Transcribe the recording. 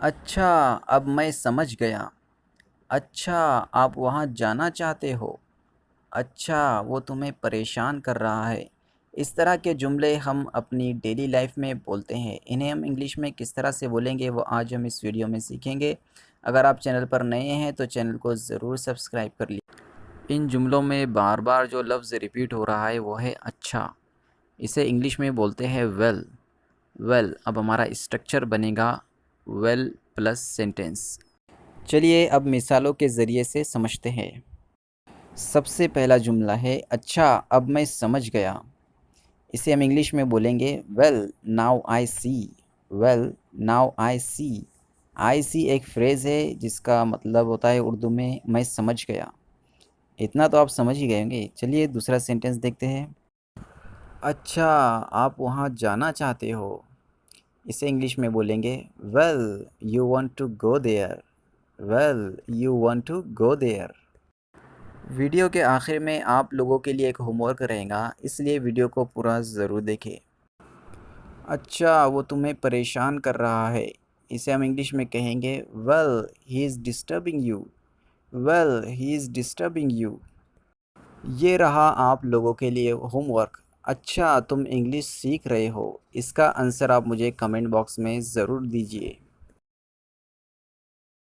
अच्छा, अब मैं समझ गया। अच्छा, आप वहाँ जाना चाहते हो। अच्छा, वो तुम्हें परेशान कर रहा है। इस तरह के जुमले हम अपनी डेली लाइफ में बोलते हैं। इन्हें हम इंग्लिश में किस तरह से बोलेंगे वो आज हम इस वीडियो में सीखेंगे। अगर आप चैनल पर नए हैं तो चैनल को ज़रूर सब्सक्राइब कर लीजिए। इन जुमलों में बार बार जो लफ्ज़ रिपीट हो रहा है वो है अच्छा। इसे इंग्लिश में बोलते हैं वेल। वेल, अब हमारा स्ट्रक्चर बनेगा वेल प्लस सेंटेंस। चलिए अब मिसालों के ज़रिए से समझते हैं। सबसे पहला जुमला है अच्छा, अब मैं समझ गया। इसे हम इंग्लिश में बोलेंगे well now I see. Well now I see. I see एक फ्रेज़ है जिसका मतलब होता है उर्दू में मैं समझ गया। इतना तो आप समझ ही गए होंगे। चलिए दूसरा सेंटेंस देखते हैं। अच्छा, आप वहाँ जाना चाहते हो। इसे इंग्लिश में बोलेंगे well you want to go there. Well you want to go there. Video के आखिर में आप लोगों के लिए एक होमवर्क रहेगा, इसलिए वीडियो को पूरा ज़रूर देखें। अच्छा, वो तुम्हें परेशान कर रहा है। इसे हम इंग्लिश में कहेंगे well he is disturbing you. Well he is disturbing you. ये रहा आप लोगों के लिए होमवर्क। अच्छा, तुम इंग्लिश सीख रहे हो। इसका आंसर आप मुझे कमेंट बॉक्स में ज़रूर दीजिए।